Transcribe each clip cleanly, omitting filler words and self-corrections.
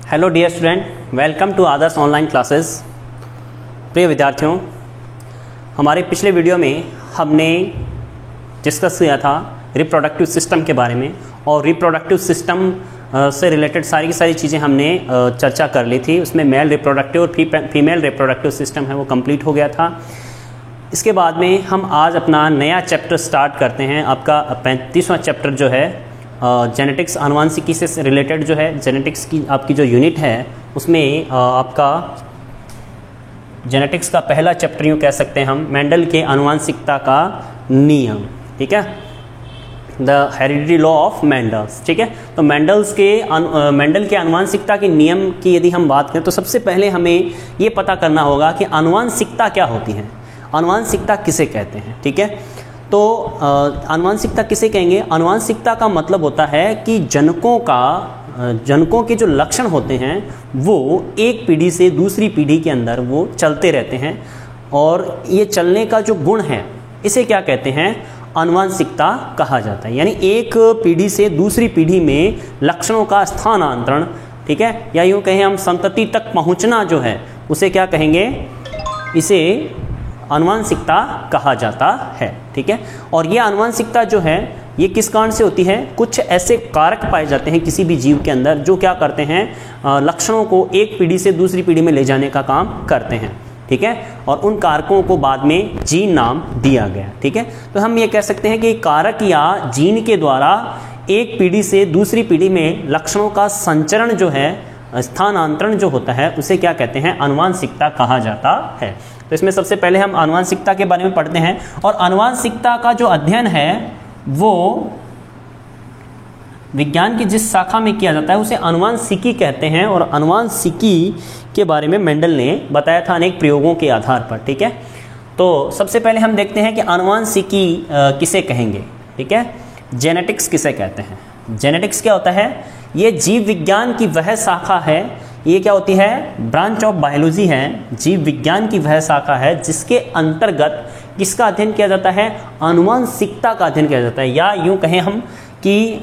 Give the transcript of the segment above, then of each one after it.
Hello dear student, welcome to Adarsh online classes. प्रिय विद्यार्थियों, हमारे पिछले वीडियो में हमने डिस्कस किया था रिप्रोडक्टिव सिस्टम के बारे में, और रिप्रोडक्टिव सिस्टम से रिलेटेड सारी की सारी चीज़ें हमने चर्चा कर ली थी। उसमें मेल रिप्रोडक्टिव और फीमेल रिप्रोडक्टिव सिस्टम है वो कंप्लीट हो गया था। इसके बाद में हम आज अपना नया चैप्टर स्टार्ट करते हैं। आपका 35वां चैप्टर जो है जेनेटिक्स, आनुवांशिकी से रिलेटेड जो है जेनेटिक्स की आपकी जो यूनिट है उसमें आपका जेनेटिक्स का पहला चैप्टर यूँ कह सकते हैं हम, मेंडल के आनुवांशिकता का नियम। ठीक है, the heredity law of Mendel's. ठीक है, तो मेंडल के आनुवांशिकता के नियम की यदि हम बात करें तो सबसे पहले हमें ये पता करना होगा कि आनुवांशिकता क्या होती है, आनुवांशिकता किसे कहते हैं। ठीक है, तो आनुवांशिकता किसे कहेंगे? आनुवांशिकता का मतलब होता है कि जनकों के जो लक्षण होते हैं वो एक पीढ़ी से दूसरी पीढ़ी के अंदर वो चलते रहते हैं, और ये चलने का जो गुण है इसे क्या कहते हैं? आनुवांशिकता कहा जाता है। यानी एक पीढ़ी से दूसरी पीढ़ी में लक्षणों का स्थानांतरण, ठीक है, या यूँ कहें हम संतति तक पहुँचना जो है उसे क्या कहेंगे? इसे आनुवांशिकता कहा जाता है। ठीक है, और ये आनुवांशिकता जो है ये किस कारण से होती है? कुछ ऐसे कारक पाए जाते हैं किसी भी जीव के अंदर जो क्या करते हैं, लक्षणों को एक पीढ़ी से दूसरी पीढ़ी में ले जाने का काम करते हैं। ठीक है, और उन कारकों को बाद में जीन नाम दिया गया। ठीक है, तो हम ये कह सकते हैं कि कारक या जीन के द्वारा एक पीढ़ी से दूसरी पीढ़ी में लक्षणों का संचरण जो है, स्थानांतरण जो होता है उसे क्या कहते हैं? आनुवांशिकता कहा जाता है। तो इसमें सबसे पहले हम आनुवांशिकता के बारे में पढ़ते हैं, और आनुवांशिकता का जो अध्ययन है वो विज्ञान की जिस शाखा में किया जाता है उसे आनुवांशिकी कहते हैं, और आनुवांशिकी के बारे में मेंडल ने बताया था अनेक प्रयोगों के आधार पर। ठीक है, तो सबसे पहले हम देखते हैं कि आनुवांशिकी किसे कहेंगे। ठीक है, जेनेटिक्स किसे कहते हैं? जेनेटिक्स क्या होता है? ये जीव विज्ञान की वह शाखा है, ये क्या होती है? ब्रांच ऑफ बायोलॉजी है, जीव विज्ञान की वह शाखा है जिसके अंतर्गत किसका अध्ययन किया जाता है? आनुवांशिकता का अध्ययन किया जाता है, या यूं कहें हम कि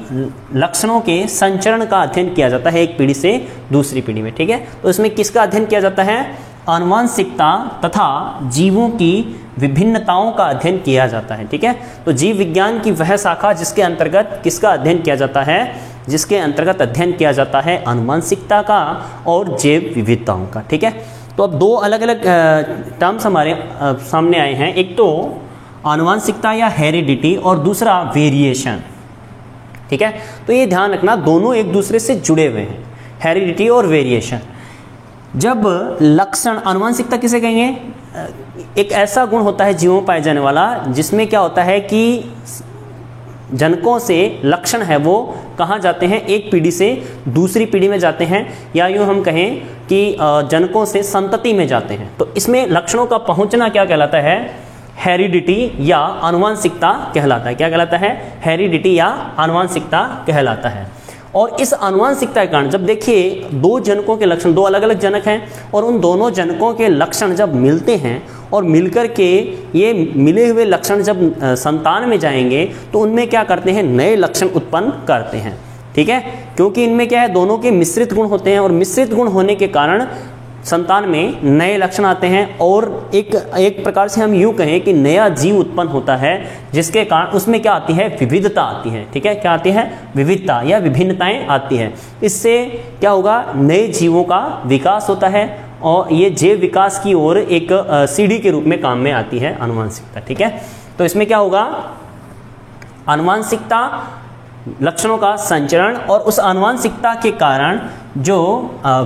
लक्षणों के संचरण का अध्ययन किया जाता है एक पीढ़ी से दूसरी पीढ़ी में। ठीक है, तो इसमें किसका अध्ययन किया जाता है? आनुवांशिकता तथा जीवों की विभिन्नताओं का अध्ययन किया जाता है। ठीक है, तो जीव विज्ञान की वह शाखा जिसके अंतर्गत किसका अध्ययन किया जाता है? जिसके अंतर्गत अध्ययन किया जाता है आनुवांशिकता का और जैव विविधताओं का। ठीक है, तो अब दो अलग अलग टर्म्स हमारे सामने आए हैं, एक तो आनुवांशिकता या हेरिडिटी और दूसरा वेरिएशन। ठीक है, तो ये ध्यान रखना दोनों एक दूसरे से जुड़े हुए हैं, हेरिडिटी और वेरिएशन। जब लक्षण, आनुवांशिकता किसे कहेंगे? एक ऐसा गुण होता है जीवों पाए जाने वाला जिसमें क्या होता है कि जनकों से लक्षण है वो कहाँ जाते हैं? एक पीढ़ी से दूसरी पीढ़ी में जाते हैं, या यूँ हम कहें कि जनकों से संतति में जाते हैं। तो इसमें लक्षणों का पहुँचना क्या कहलाता है? हेरिडिटी या आनुवांशिकता कहलाता है। क्या कहलाता है? हेरिडिटी या आनुवांशिकता कहलाता है। और इस आनुवांशिकता के कारण जब देखिए दो जनकों के लक्षण, दो अलग अलग जनक हैं, और उन दोनों जनकों के लक्षण जब मिलते हैं और मिलकर के ये मिले हुए लक्षण जब संतान में जाएंगे तो उनमें क्या करते हैं? नए लक्षण उत्पन्न करते हैं। ठीक है, क्योंकि इनमें क्या है? दोनों के मिश्रित गुण होते हैं, और मिश्रित गुण होने के कारण संतान में नए लक्षण आते हैं, और एक प्रकार से हम यूं कहें कि नया जीव उत्पन्न होता है, जिसके कारण उसमें क्या आती है? विविधता आती है। ठीक है, क्या आती है? विविधता या विभिन्नताएं आती है। इससे क्या होगा? नए जीवों का विकास होता है, और ये जैव विकास की ओर एक सीढ़ी के रूप में काम में आती है आनुवांशिकता। ठीक है, तो इसमें क्या होगा? आनुवांशिकता लक्षणों का संचरण, और उस आनुवांशिकता के कारण जो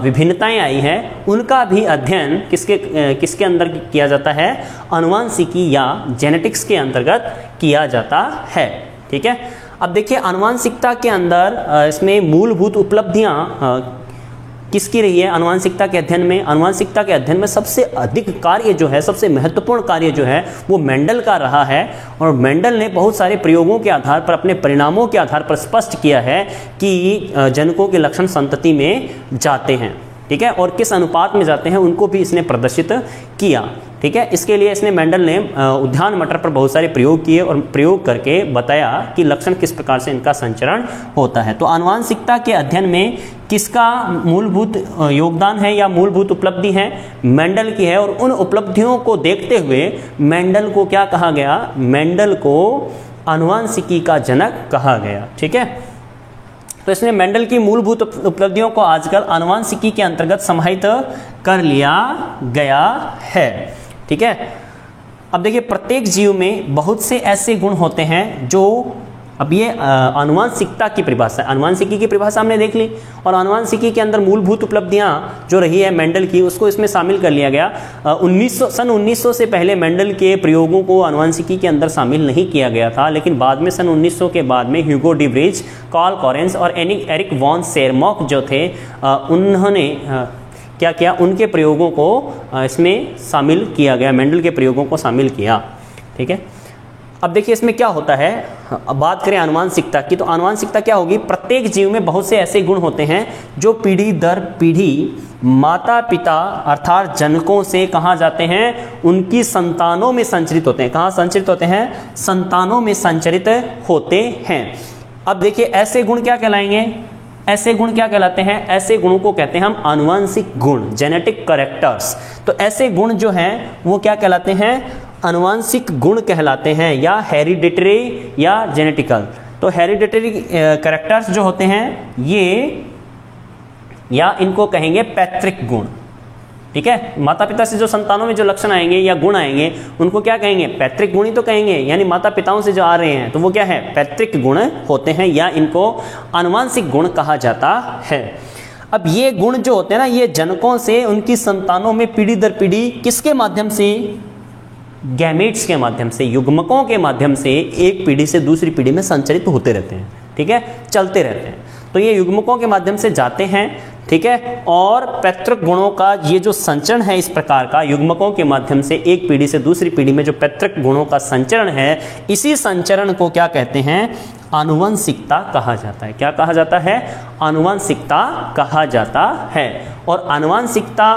विभिन्नताएं आई हैं उनका भी अध्ययन किसके अंदर किया जाता है? आनुवांशिकी या जेनेटिक्स के अंतर्गत किया जाता है। ठीक है, अब देखिए आनुवांशिकता के अंदर इसमें मूलभूत उपलब्धियां किसकी रही है? आनुवांशिकता के अध्ययन में, आनुवांशिकता के अध्ययन में सबसे अधिक कार्य जो है, सबसे महत्वपूर्ण कार्य जो है वो मेंडल का रहा है, और मेंडल ने बहुत सारे प्रयोगों के आधार पर, अपने परिणामों के आधार पर स्पष्ट किया है कि जनकों के लक्षण संतति में जाते हैं। ठीक है, और किस अनुपात में जाते हैं उनको भी इसने प्रदर्शित किया। ठीक है, इसके लिए इसने मेंडल ने उद्यान मटर पर बहुत सारे प्रयोग किए, और प्रयोग करके बताया कि लक्षण किस प्रकार से इनका संचरण होता है। तो आनुवांशिकता के अध्ययन में किसका मूलभूत योगदान है या मूलभूत उपलब्धि है? मेंडल की है। और उन उपलब्धियों को देखते हुए मेंडल को क्या कहा गया? मेंडल को आनुवंशिकी का जनक कहा गया। ठीक है, तो इसने मेंडल की मूलभूत उपलब्धियों को आजकल आनुवंशिकी के अंतर्गत समाहित कर लिया गया है। ठीक है, अब देखिए प्रत्येक जीव में बहुत से ऐसे गुण होते हैं जो, अब ये आनुवंशिकता की परिभाषा, आनुवंशिकी की परिभाषा हमने देख ली, और आनुवंशिकी के अंदर मूलभूत उपलब्धियां जो रही है मेंडल की, उसको इसमें शामिल कर लिया गया। सन 1900 से पहले मेंडल के प्रयोगों को आनुवंशिकी के अंदर शामिल नहीं किया गया था, लेकिन बाद में सन 1900 के बाद में Hugo de Vries, Carl Correns और एरिक वॉन शेरमॉक जो थे, उन्होंने क्या किया? उनके प्रयोगों को इसमें शामिल किया गया, मेंडल के प्रयोगों को शामिल किया। ठीक है, अब देखिए इसमें क्या होता है। अब बात करें आनुवंशिकता की, तो आनुवंशिकता क्या होगी? प्रत्येक जीव में बहुत से ऐसे गुण होते हैं जो पीढ़ी दर पीढ़ी माता पिता अर्थात जनकों से कहाँ जाते हैं? उनकी संतानों में संचरित होते हैं। कहाँ संचरित होते हैं? संतानों में संचरित होते हैं। अब देखिए ऐसे गुण क्या कहलाएंगे? ऐसे गुण क्या कहलाते हैं? ऐसे गुणों को कहते हैं हम आनुवंशिक गुण, जेनेटिक कैरेक्टर्स। तो ऐसे गुण जो हैं वो क्या कहलाते हैं? आनुवंशिक गुण कहलाते हैं, या हेरिडिटरी या जेनेटिकल। तो हेरिडिटरी कैरेक्टर्स जो होते हैं ये, या इनको कहेंगे पैतृक गुण। ठीक है, माता पिता से जो संतानों में जो लक्षण आएंगे या गुण आएंगे उनको क्या कहेंगे? पैतृक गुण ही तो कहेंगे, यानी माता पिताओं से जो आ रहे हैं तो वो क्या है? पैतृक गुण होते हैं, या इनको आनुवंशिक गुण कहा जाता है। अब ये गुण जो होते हैं ना, ये जनकों से उनकी संतानों में पीढ़ी दर पीढ़ी किसके माध्यम से? गैमेट्स के माध्यम से, युग्मकों के माध्यम से एक पीढ़ी से दूसरी पीढ़ी में संचरित होते रहते हैं। ठीक है, चलते रहते हैं। तो ये युग्मकों के माध्यम से जाते हैं। ठीक है, और पैतृक गुणों का ये जो संचरण है इस प्रकार का, युग्मकों के माध्यम से एक पीढ़ी से दूसरी पीढ़ी में जो पैतृक गुणों का संचरण है, इसी संचरण को क्या कहते हैं? आनुवंशिकता कहा जाता है। क्या कहा जाता है? आनुवंशिकता कहा जाता है। और आनुवंशिकता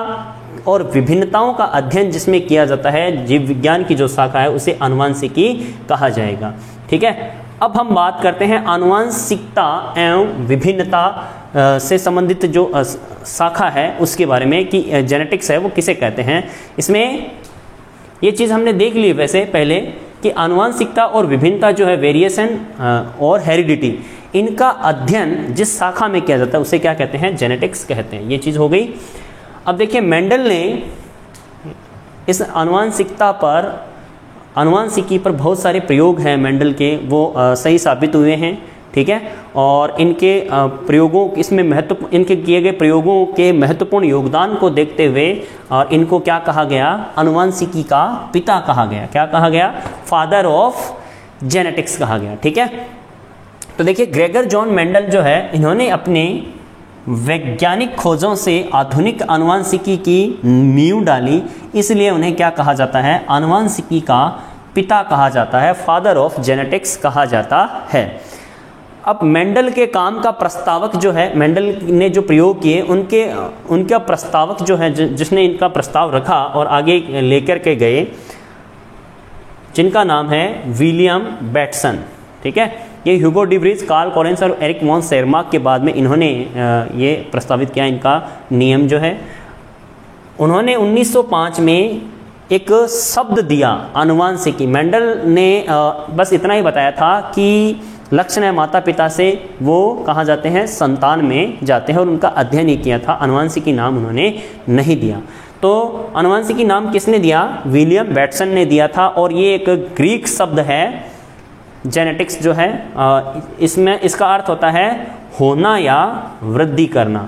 और विभिन्नताओं का अध्ययन जिसमें किया जाता है, जीव विज्ञान की जो शाखा है, उसे आनुवंशिकी कहा जाएगा। ठीक है, अब हम बात करते हैं आनुवंशिकता एवं विभिन्नता से संबंधित जो शाखा है उसके बारे में, कि जेनेटिक्स है वो किसे कहते हैं। इसमें ये चीज़ हमने देख ली वैसे पहले कि आनुवंशिकता और विभिन्नता जो है, वेरिएशन और हेरिडिटी, इनका अध्ययन जिस शाखा में किया जाता है उसे क्या कहते हैं? जेनेटिक्स कहते हैं। ये चीज़ हो गई। अब देखिए मेंडल ने इस आनुवंशिकी पर बहुत सारे प्रयोग हैं मेंडल के, वो सही साबित हुए हैं। ठीक है, और इनके प्रयोगों, इसमें इनके किए गए प्रयोगों के महत्वपूर्ण योगदान को देखते हुए और इनको क्या कहा गया? आनुवंशिकी का पिता कहा गया। क्या कहा गया? फादर ऑफ जेनेटिक्स कहा गया। ठीक है, तो देखिए ग्रेगर जॉन मेंडल जो है, इन्होंने अपने वैज्ञानिक खोजों से आधुनिक आनुवंशिकी की नींव डाली, इसलिए उन्हें क्या कहा जाता है? आनुवंशिकी का पिता कहा जाता है, फादर ऑफ जेनेटिक्स कहा जाता है। अब मेंडल के काम का प्रस्तावक जो है, मेंडल ने जो प्रयोग किए उनका प्रस्तावक जो है, जिसने इनका प्रस्ताव रखा और आगे लेकर के गए, जिनका नाम है विलियम बैटसन। ठीक है, ये Hugo de Vries, Carl Correns और एरिक वॉन शेरमॉक के बाद में इन्होंने ये प्रस्तावित किया, इनका नियम जो है। उन्होंने 1905 में एक शब्द दिया आनुवंशिकी। मेंडल ने बस इतना ही बताया था कि लक्षण है माता पिता से वो कहाँ जाते हैं? संतान में जाते हैं, और उनका अध्ययन ही किया था। आनुवंशिकी नाम उन्होंने नहीं दिया। तो आनुवंशिकी नाम किसने दिया? विलियम बैटसन ने दिया था, और ये एक ग्रीक शब्द है। जेनेटिक्स जो है इसमें इसका अर्थ होता है होना या वृद्धि करना।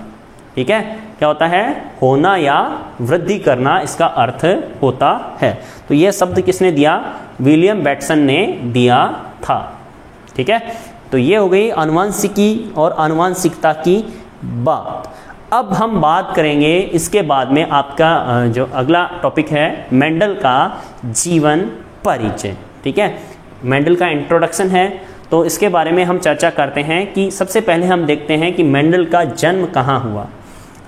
ठीक है, क्या होता है? होना या वृद्धि करना इसका अर्थ होता है। तो यह शब्द किसने दिया? विलियम बैटसन ने दिया था। ठीक है, तो ये हो गई आनुवंशिकी और आनुवंशिकता की बात। अब हम बात करेंगे इसके बाद में, आपका जो अगला टॉपिक है मेंडल का जीवन परिचय। ठीक है, मेंडल का इंट्रोडक्शन है, तो इसके बारे में हम चर्चा करते हैं कि सबसे पहले हम देखते हैं कि मेंडल का जन्म कहाँ हुआ।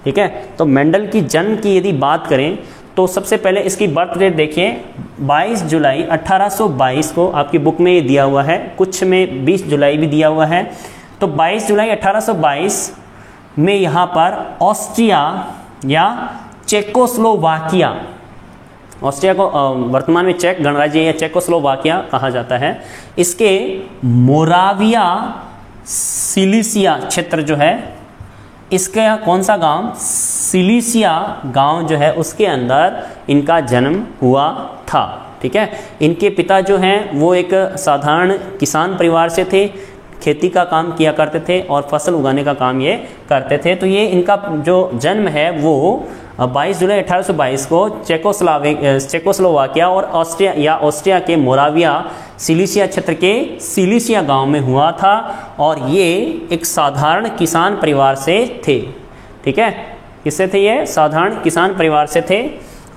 ठीक है, तो मेंडल की जन्म की यदि बात करें तो सबसे पहले इसकी बर्थ डेट देखिए, 22 जुलाई 1822 को आपकी बुक में ये दिया हुआ है, कुछ में 20 जुलाई भी दिया हुआ है। तो 22 जुलाई 1822 में यहाँ पर ऑस्ट्रिया या चेकोस्लोवाकिया, ऑस्ट्रिया को वर्तमान में चेक गणराज्य या चेकोस्लोवाकिया कहा जाता है, इसके मोराविया सिलिसिया क्षेत्र जो है, इसका कौन सा गांव, सिलिसिया गांव जो है, उसके अंदर इनका जन्म हुआ था। ठीक है, इनके पिता जो हैं वो एक साधारण किसान परिवार से थे, खेती का काम किया करते थे और फसल उगाने का काम ये करते थे। तो ये इनका जो जन्म है वो 22 जुलाई 1822 को चेकोस्लोवाकिया और ऑस्ट्रिया के मोराविया सिलिसिया क्षेत्र के सिलिसिया गांव में हुआ था और ये एक साधारण किसान परिवार से थे। ठीक है, किससे थे ये, साधारण किसान परिवार से थे।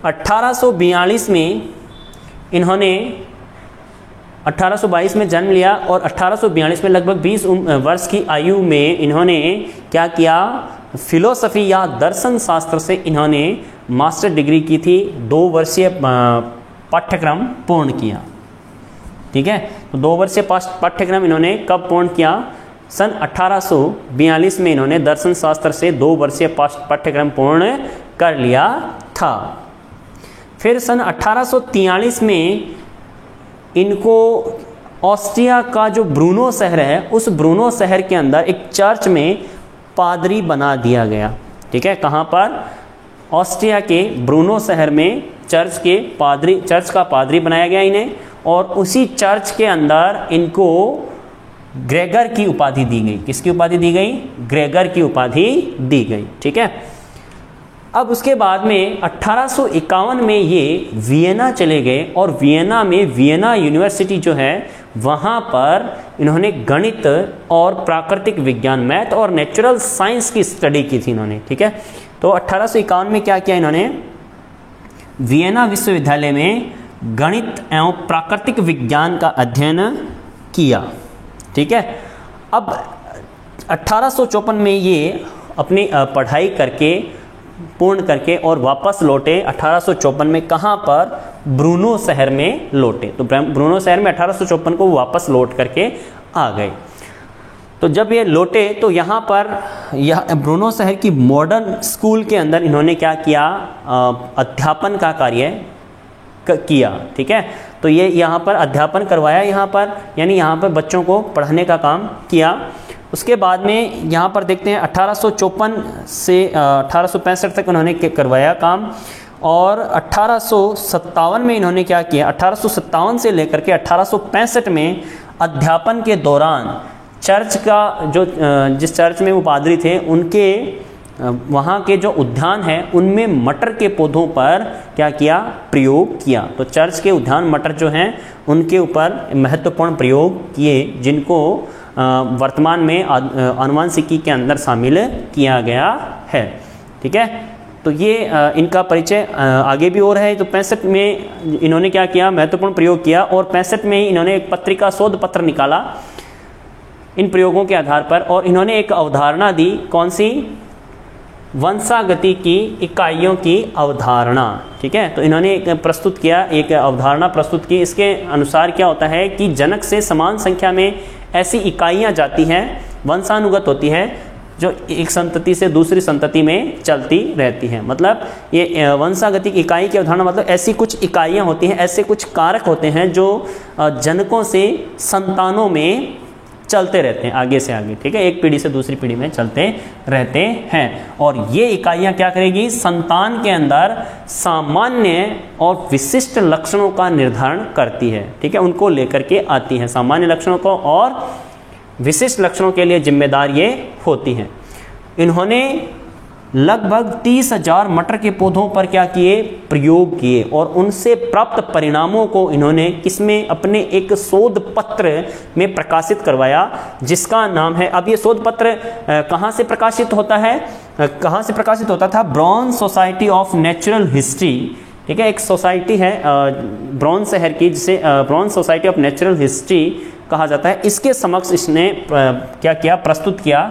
1842 में इन्होंने 1822 में जन्म लिया और 1842 में लगभग 20 वर्ष की आयु में इन्होंने क्या किया, फिलोसफी या दर्शन शास्त्र से इन्होंने मास्टर डिग्री की थी, 2 वर्षीय पाठ्यक्रम पूर्ण किया। ठीक है, तो 2 वर्षीय पाठ्यक्रम इन्होंने कब पूर्ण किया, सन 1842 में इन्होंने दर्शन शास्त्र से 2 वर्षीय पाठ्यक्रम पूर्ण कर लिया था। फिर सन 1843 में इनको ऑस्ट्रिया का जो ब्रूनो शहर है, उस ब्रूनो शहर के अंदर एक चर्च में पादरी बना दिया गया। ठीक है, कहाँ पर, ऑस्ट्रिया के ब्रूनो शहर में चर्च का पादरी बनाया गया इन्हें, और उसी चर्च के अंदर इनको ग्रेगर की उपाधि दी गई। किसकी उपाधि दी गई, ग्रेगर की उपाधि दी गई। ठीक है, अब उसके बाद में 1851 में ये वियना चले गए और वियना में वियना यूनिवर्सिटी जो है वहाँ पर इन्होंने गणित और प्राकृतिक विज्ञान, मैथ और नेचुरल साइंस की स्टडी की थी इन्होंने। ठीक है, तो 1851 में क्या किया इन्होंने, वियना विश्वविद्यालय में गणित एवं प्राकृतिक विज्ञान का अध्ययन किया। ठीक है, अब 1854 में ये अपनी पढ़ाई पूर्ण करके और वापस लौटे 1854 में, कहाँ पर, ब्रूनो शहर में लौटे। तो ब्रूनो शहर में 1854 को वापस लौट करके आ गए। तो जब ये लौटे तो यहाँ पर ब्रूनो शहर की मॉडर्न स्कूल के अंदर इन्होंने क्या किया, अध्यापन का कार्य किया। ठीक है, तो ये यहाँ पर अध्यापन करवाया, यहाँ पर यानी यहाँ पर बच्चों को पढ़ाने का काम किया। उसके बाद में यहाँ पर देखते हैं 1854 से 1865 तक उन्होंने करवाया काम, और 1857 में इन्होंने क्या किया, 1857 से लेकर के 1865 में अध्यापन के दौरान चर्च का जिस चर्च में वो पादरी थे उनके वहाँ के जो उद्यान है उनमें मटर के पौधों पर क्या किया, प्रयोग किया। तो चर्च के उद्यान मटर जो हैं उनके ऊपर महत्वपूर्ण प्रयोग किए, जिनको वर्तमान में आनुवंशिकी के अंदर शामिल किया गया है। ठीक है, तो ये इनका परिचय आगे भी और है। तो 65 में इन्होंने क्या किया, महत्वपूर्ण प्रयोग किया, और 65 में इन्होंने एक पत्रिका शोध पत्र निकाला इन प्रयोगों के आधार पर, और इन्होंने एक अवधारणा दी, कौन सी, वंशागति की इकाइयों की अवधारणा। ठीक है, तो इन्होंने एक प्रस्तुत किया, एक अवधारणा प्रस्तुत की। इसके अनुसार क्या होता है कि जनक से समान संख्या में ऐसी इकाइयां जाती हैं, वंशानुगत होती हैं, जो एक संतति से दूसरी संतति में चलती रहती हैं। मतलब ये वंशागतिक इकाई की अवधारणा मतलब ऐसी कुछ इकाइयां होती हैं, ऐसे कुछ कारक होते हैं जो जनकों से संतानों में चलते रहते हैं, आगे से आगे। ठीक है, एक पीढ़ी से दूसरी पीढ़ी में चलते रहते हैं, और ये इकाइयां क्या करेगी, संतान के अंदर सामान्य और विशिष्ट लक्षणों का निर्धारण करती है। ठीक है, उनको लेकर के आती है, सामान्य लक्षणों को और विशिष्ट लक्षणों के लिए जिम्मेदार ये होती हैं। इन्होंने लगभग 30,000 मटर के पौधों पर क्या किए, प्रयोग किए, और उनसे प्राप्त परिणामों को इन्होंने किसमें, अपने एक शोध पत्र में प्रकाशित करवाया, जिसका नाम है, अब ये शोध पत्र कहाँ से प्रकाशित होता है, कहाँ से प्रकाशित होता था, bronze society of natural history. ठीक है, एक सोसाइटी है ब्रॉन्ज शहर की, जिसे bronze society of natural history कहा जाता है। इसके समक्ष इसने क्या किया, प्रस्तुत किया।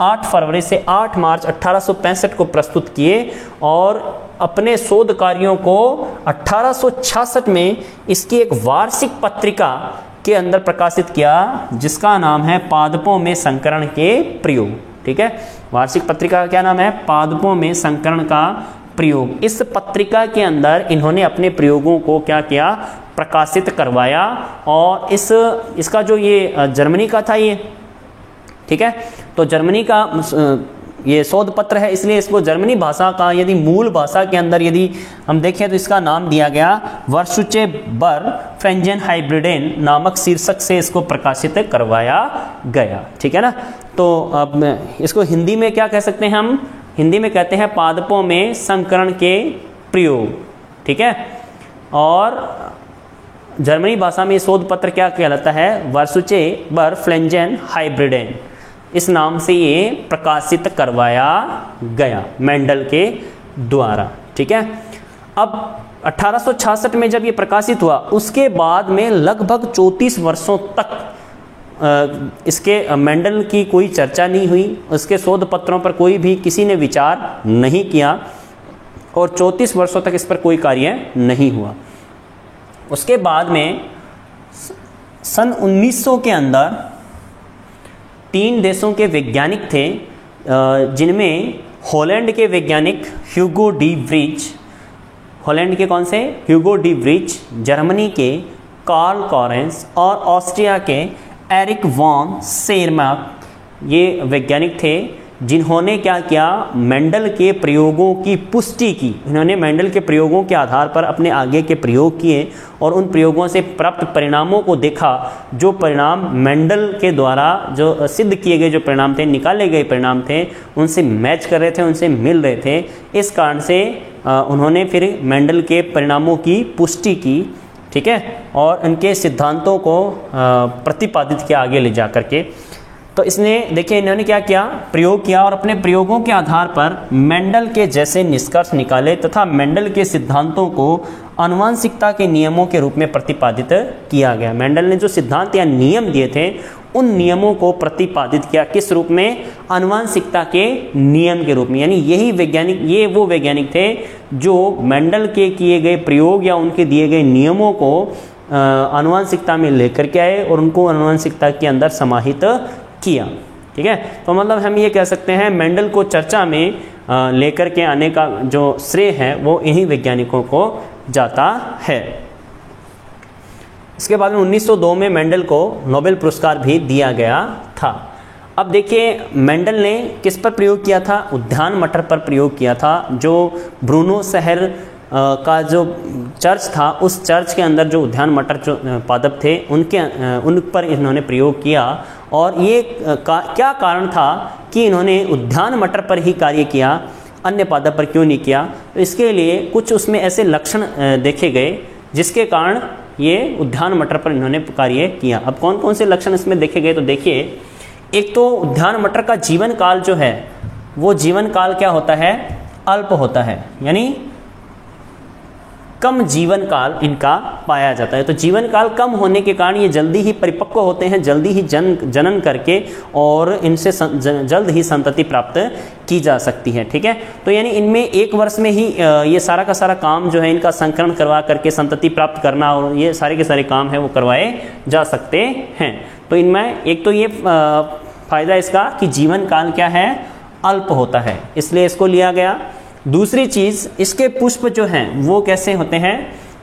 8 फरवरी से 8 मार्च 1865 को प्रस्तुत किए, और अपने शोध कार्यों को 1866 में इसकी एक वार्षिक पत्रिका के अंदर प्रकाशित किया, जिसका नाम है पादपों में संकरण के प्रयोग। ठीक है। वार्षिक पत्रिका का क्या नाम है? पादपों में संकरण का प्रयोग। इस पत्रिका के अंदर इन्होंने अपने प्रयोगों को क्या किया? प्रकाशित करवाया। और इसका जो ये जर्मनी का था ये, ठीक है, तो जर्मनी का ये शोध पत्र है, इसलिए इसको जर्मनी भाषा का यदि मूल भाषा के अंदर यदि हम देखें तो इसका नाम दिया गया वर्सुचे बर फ्रेंजन हाइब्रिडेन नामक शीर्षक से इसको प्रकाशित करवाया गया, ठीक है ना। तो अब इसको हिंदी में क्या कह सकते हैं हम? हिंदी में कहते हैं पादपों में संकरण के प्रयोग, ठीक है। और जर्मनी भाषा में शोध पत्र क्या कहलाता है? वर्सुचे बर फ्रेंजन हाइब्रिडेन, इस नाम से ये प्रकाशित करवाया गया मेंडल के द्वारा, ठीक है। अब 1866 में जब ये प्रकाशित हुआ, उसके बाद में लगभग 34 वर्षों तक इसके मेंडल की कोई चर्चा नहीं हुई, उसके शोध पत्रों पर कोई भी किसी ने विचार नहीं किया और 34 वर्षों तक इस पर कोई कार्य नहीं हुआ। उसके बाद में सन 1900 के अंदर 3 देशों के वैज्ञानिक थे, जिनमें हॉलैंड के वैज्ञानिक ह्यूगो डी व्रीज, हॉलैंड के कौन से? ह्यूगो डी व्रीज, जर्मनी के कार्ल कॉरेंस और ऑस्ट्रिया के एरिक वॉन सेरमार्क, ये वैज्ञानिक थे जिन्होंने क्या किया? मेंडल के प्रयोगों की पुष्टि की। इन्होंने मेंडल के प्रयोगों के आधार पर अपने आगे के प्रयोग किए और उन प्रयोगों से प्राप्त परिणामों को देखा। जो परिणाम मेंडल के द्वारा जो सिद्ध किए गए जो परिणाम थे, निकाले गए परिणाम थे, उनसे मैच कर रहे थे, उनसे मिल रहे थे। इस कारण से उन्होंने फिर मेंडल के परिणामों की पुष्टि की, ठीक है, और उनके सिद्धांतों को प्रतिपादित किया आगे ले जा करके। तो इसने देखिए इन्होंने क्या किया? प्रयोग किया और अपने प्रयोगों के आधार पर मेंडल के जैसे निष्कर्ष निकाले तथा मेंडल के सिद्धांतों को आनुवंशिकता के नियमों के रूप में प्रतिपादित किया गया। मेंडल ने जो सिद्धांत या नियम दिए थे, उन नियमों को प्रतिपादित किया। किस रूप में? आनुवंशिकता के नियम के रूप में। यानी यही वैज्ञानिक, ये वो वैज्ञानिक थे जो मेंडल के किए गए प्रयोग या उनके दिए गए नियमों को आनुवंशिकता में लेकर के आए और उनको आनुवंशिकता के अंदर समाहित किया, ठीक है। तो मतलब हम ये कह सकते हैं मेंडल को चर्चा में लेकर के आने का जो श्रेय है वो इन्हीं वैज्ञानिकों को जाता है। इसके बाद में 1902 में मेंडल को नोबेल पुरस्कार भी दिया गया था। अब देखिए मेंडल ने किस पर प्रयोग किया था? उद्यान मटर पर प्रयोग किया था। जो ब्रूनो शहर का जो चर्च था, उस चर्च के अंदर जो उद्यान मटर जो पादप थे उन पर इन्होंने प्रयोग किया। और ये क्या कारण था कि इन्होंने उद्यान मटर पर ही कार्य किया, अन्य पादप पर क्यों नहीं किया? तो इसके लिए कुछ उसमें ऐसे लक्षण देखे गए जिसके कारण ये उद्यान मटर पर इन्होंने कार्य किया। अब कौन कौन से लक्षण इसमें देखे गए? तो देखिए, एक तो उद्यान मटर का जीवन काल जो है वो जीवन काल क्या होता है? अल्प होता है, यानी कम जीवन काल इनका पाया जाता है। तो जीवन काल कम होने के कारण ये जल्दी ही परिपक्व होते हैं, जल्दी ही जनन करके और इनसे जल्द ही संतति प्राप्त की जा सकती है, ठीक है। तो यानी इनमें 1 वर्ष में ही ये सारा का सारा काम जो है इनका संकरण करवा करके संतति प्राप्त करना और ये सारे के सारे काम है वो करवाए जा सकते हैं। तो इनमें एक तो ये फायदा इसका कि जीवन काल क्या है? अल्प होता है, इसलिए इसको लिया गया। दूसरी चीज़, इसके पुष्प जो हैं वो कैसे होते हैं?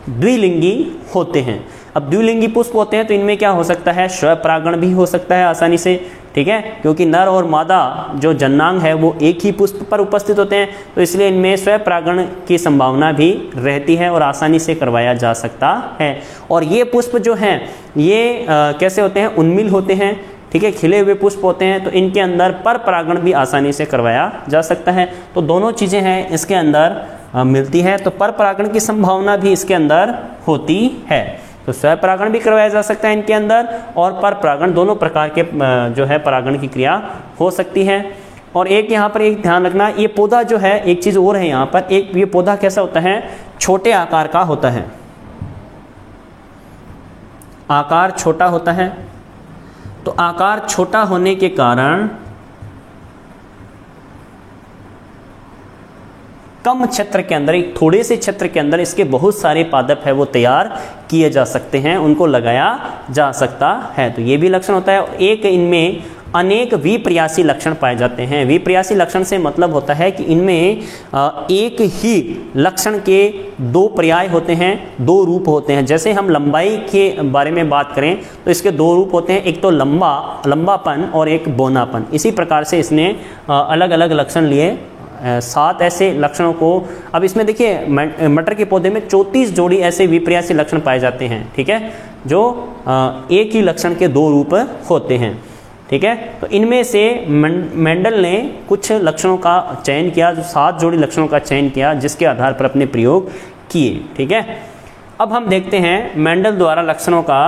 द्विलिंगी होते हैं। अब द्विलिंगी पुष्प होते हैं तो इनमें क्या हो सकता है? स्वपरागण भी हो सकता है आसानी से, ठीक है, क्योंकि नर और मादा जो जननांग है वो एक ही पुष्प पर उपस्थित होते हैं, तो इसलिए इनमें स्वपरागण की संभावना भी रहती है और आसानी से करवाया जा सकता है। और ये पुष्प जो हैं ये कैसे होते हैं? उन्मिल होते हैं, ठीक है, खिले हुए पुष्प होते हैं, तो इनके अंदर पर परागण भी आसानी से करवाया जा सकता है। तो दोनों चीज़ें हैं इसके अंदर मिलती हैं, तो पर परागण की संभावना भी इसके अंदर होती है। तो स्वपरागण भी करवाया जा सकता है इनके अंदर और पर परागण, दोनों प्रकार के जो है परागण की क्रिया हो सकती है। और एक यहाँ पर एक ध्यान रखना, ये पौधा जो है, एक चीज़ और है यहाँ पर, एक ये पौधा कैसा होता है? छोटे आकार का होता है, आकार छोटा होता है। तो आकार छोटा होने के कारण कम क्षेत्र के अंदर, एक थोड़े से क्षेत्र के अंदर इसके बहुत सारे पादप है वो तैयार किए जा सकते हैं, उनको लगाया जा सकता है। तो ये भी लक्षण होता है। एक इनमें अनेक विपर्यासी लक्षण पाए जाते हैं। विपर्यासी लक्षण से मतलब होता है कि इनमें एक ही लक्षण के दो पर्याय होते हैं, दो रूप होते हैं। जैसे हम लंबाई के बारे में बात करें तो इसके दो रूप होते हैं, एक तो लंबापन और एक बौनापन। इसी प्रकार से इसने अलग अलग लक्षण लिए, 7 ऐसे लक्षणों को। अब इसमें देखिए मटर के पौधे में 34 जोड़ी ऐसे विपर्यासी लक्षण पाए जाते हैं, ठीक है, जो एक ही लक्षण के दो रूप होते हैं, ठीक है। तो इनमें से मेंडल ने कुछ लक्षणों का चयन किया, जो 7 जोड़ी लक्षणों का चयन किया, जिसके आधार पर अपने प्रयोग किए, ठीक है। अब हम देखते हैं मेंडल द्वारा लक्षणों का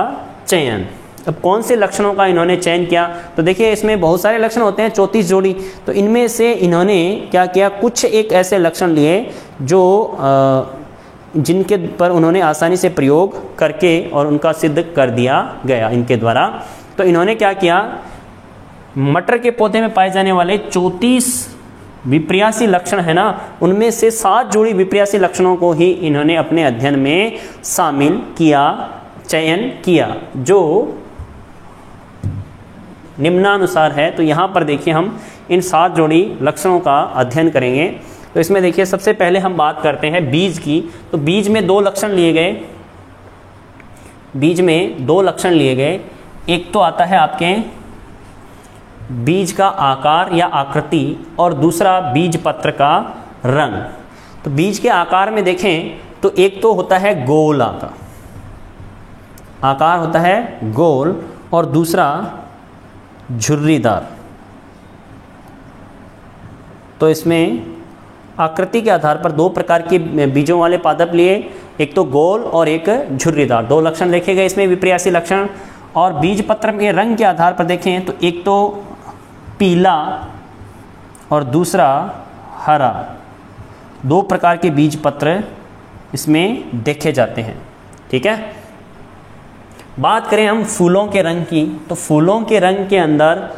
चयन। अब कौन से लक्षणों का इन्होंने चयन किया, तो देखिए इसमें बहुत सारे लक्षण होते हैं, 34 जोड़ी। तो इनमें से इन्होंने क्या किया, कुछ एक ऐसे लक्षण लिए जो जिनके पर उन्होंने आसानी से प्रयोग करके और उनका सिद्ध कर दिया गया इनके द्वारा। तो इन्होंने क्या किया, मटर के पौधे में पाए जाने वाले 34 विपर्यासी लक्षण है ना, उनमें से 7 जोड़ी विपर्यासी लक्षणों को ही इन्होंने अपने अध्ययन में शामिल किया, चयन किया, जो निम्नानुसार है। तो यहाँ पर देखिए हम इन 7 जोड़ी लक्षणों का अध्ययन करेंगे। तो इसमें देखिए सबसे पहले हम बात करते हैं बीज की। तो बीज में 2 लक्षण लिए गए, बीज में 2 लक्षण लिए गए। एक तो आता है आपके बीज का आकार या आकृति और दूसरा बीज पत्र का रंग। तो बीज के आकार में देखें तो एक तो होता है गोल आकार होता है गोल, और दूसरा झुर्रीदार। तो इसमें आकृति के आधार पर 2 प्रकार के बीजों वाले पादप लिए, एक तो गोल और एक झुर्रीदार। 2 लक्षण देखे गए इसमें विपर्यासी लक्षण। और बीज पत्र के रंग के आधार पर देखें तो एक तो पीला और दूसरा हरा, 2 प्रकार के बीज पत्र इसमें देखे जाते हैं, ठीक है। बात करें हम फूलों के रंग की, तो फूलों के रंग के अंदर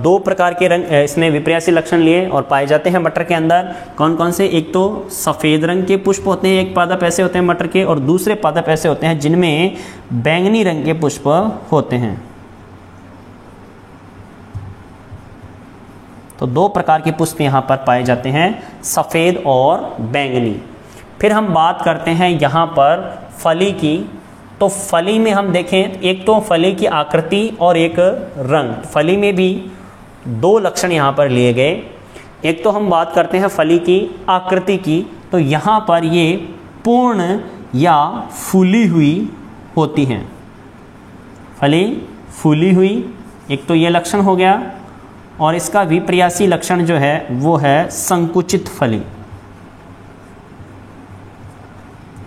2 प्रकार के रंग इसमें विपर्यासी लक्षण लिए और पाए जाते हैं मटर के अंदर। कौन कौन से, एक तो सफ़ेद रंग के पुष्प होते हैं, एक पादप ऐसे होते हैं मटर के, और दूसरे पादप ऐसे होते हैं जिनमें बैंगनी रंग के पुष्प होते हैं। तो 2 प्रकार के पुष्प यहाँ पर पाए जाते हैं, सफ़ेद और बैंगनी। फिर हम बात करते हैं यहाँ पर फली की। तो फली में हम देखें, एक तो फली की आकृति और एक रंग। फली में भी 2 लक्षण यहाँ पर लिए गए। एक तो हम बात करते हैं फली की आकृति की, तो यहाँ पर ये पूर्ण या फूली हुई होती हैं, फली फूली हुई, एक तो ये लक्षण हो गया। और इसका विपर्यासी लक्षण जो है वो है संकुचित फली,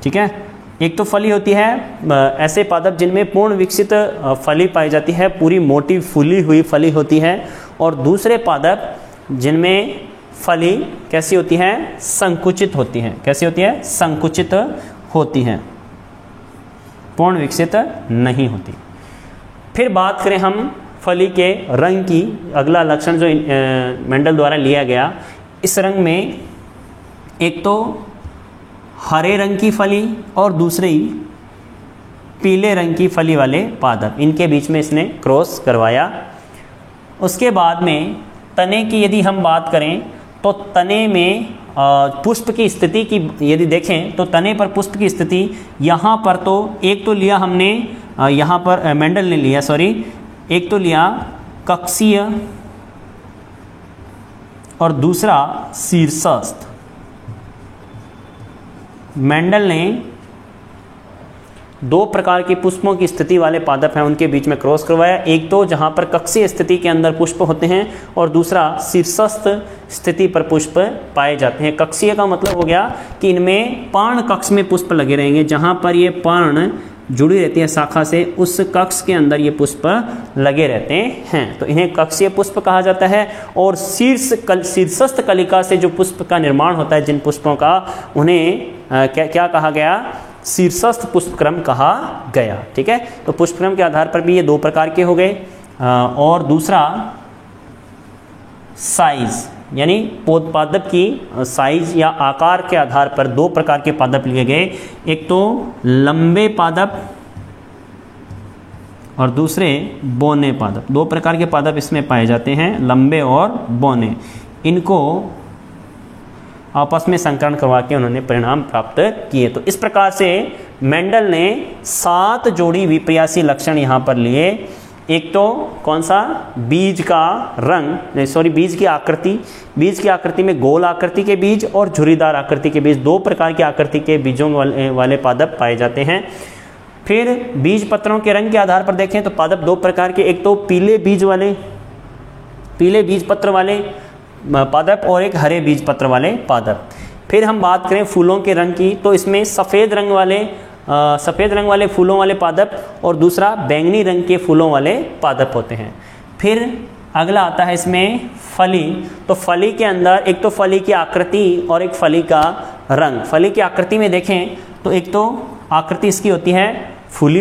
ठीक है। एक तो फली होती है ऐसे पादप जिनमें पूर्ण विकसित फली पाई जाती है, पूरी मोटी फूली हुई फली होती है, और दूसरे पादप जिनमें फली कैसी होती है, संकुचित होती है। कैसी होती है, संकुचित होती है, पूर्ण विकसित नहीं होती। फिर बात करें हम फली के रंग की, अगला लक्षण जो मेंडल द्वारा लिया गया, इस रंग में एक तो हरे रंग की फली और दूसरी पीले रंग की फली वाले पादप, इनके बीच में इसने क्रॉस करवाया। उसके बाद में तने की यदि हम बात करें तो तने में पुष्प की स्थिति की यदि देखें तो तने पर पुष्प की स्थिति यहाँ पर तो एक तो लिया हमने, यहाँ पर मेंडल ने लिया, एक तो लिया कक्षीय और दूसरा शीर्षस्थ। मेंडल ने 2 प्रकार के पुष्पों की स्थिति वाले पादप हैं उनके बीच में क्रॉस करवाया। एक तो जहां पर कक्षीय स्थिति के अंदर पुष्प होते हैं और दूसरा शीर्षस्थ स्थिति पर पुष्प पाए जाते हैं। कक्षीय का मतलब हो गया कि इनमें पर्ण कक्ष में पुष्प लगे रहेंगे, जहां पर ये पर्ण जुड़ी रहती है शाखा से, उस कक्ष के अंदर ये पुष्प लगे रहते हैं, तो इन्हें कक्षीय पुष्प कहा जाता है। और शीर्षस्थ कलिका से जो पुष्प का निर्माण होता है, जिन पुष्पों का, उन्हें क्या कहा गया, शीर्षस्थ पुष्पक्रम कहा गया, ठीक है। तो पुष्पक्रम के आधार पर भी ये 2 प्रकार के हो गए। और दूसरा साइज, यानी पादप की साइज या आकार के आधार पर 2 प्रकार के पादप लिए गए। एक तो लंबे पादप और दूसरे बौने पादप। दो प्रकार के पादप इसमें पाए जाते हैं, लंबे और बौने। इनको आपस में संकरण करवा के उन्होंने परिणाम प्राप्त किए। तो इस प्रकार से मेंडल ने 7 जोड़ी विपर्यासी लक्षण यहाँ पर लिए। एक तो कौन सा, बीज का रंग, बीज की आकृति। बीज की आकृति में गोल आकृति के बीज और झुर्रीदार आकृति के बीज, 2 प्रकार की आकृति के बीजों वाले पादप पाए जाते हैं। फिर बीज पत्रों के रंग के आधार पर देखें तो पादप 2 प्रकार के, एक तो पीले बीज पत्र वाले पादप और एक हरे बीज पत्र वाले पादप। फिर हम बात करें फूलों के रंग की, तो इसमें सफ़ेद रंग वाले फूलों वाले पादप और दूसरा बैंगनी रंग के फूलों वाले पादप होते हैं। फिर अगला आता है इसमें फली। तो फली के अंदर एक तो फली की आकृति और एक फली का रंग। फली की आकृति में देखें तो एक तो आकृति इसकी होती है फूली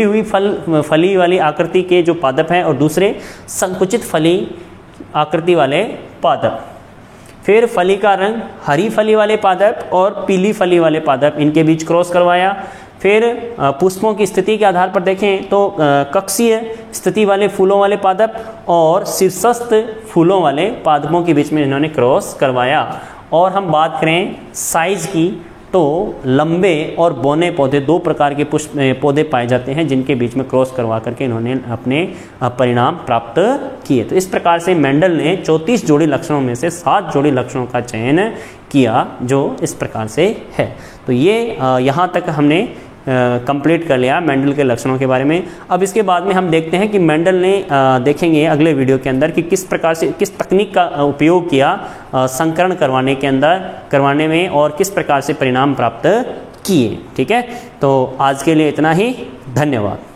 हुई फली वाली आकृति के जो पादप हैं, और दूसरे संकुचित फली आकृति वाले पादप। फिर फली का रंग हरी फली वाले पादप और पीली फली वाले पादप, इनके बीच क्रॉस करवाया। फिर पुष्पों की स्थिति के आधार पर देखें तो कक्षीय स्थिति वाले फूलों वाले पादप और शीर्षस्थ फूलों वाले पादपों के बीच में इन्होंने क्रॉस करवाया। और हम बात करें साइज की, तो लंबे और बौने पौधे 2 प्रकार के पौधे पाए जाते हैं, जिनके बीच में क्रॉस करवा करके इन्होंने अपने परिणाम प्राप्त किए। तो इस प्रकार से मेंडल ने 34 जोड़ी लक्षणों में से 7 जोड़ी लक्षणों का चयन किया, जो इस प्रकार से है। तो ये यहाँ तक हमने कंप्लीट कर लिया मेंडल के लक्षणों के बारे में। अब इसके बाद में हम देखते हैं कि मेंडल ने देखेंगे अगले वीडियो के अंदर कि किस प्रकार से किस तकनीक का उपयोग किया संकरण करवाने में और किस प्रकार से परिणाम प्राप्त किए। ठीक है, तो आज के लिए इतना ही, धन्यवाद।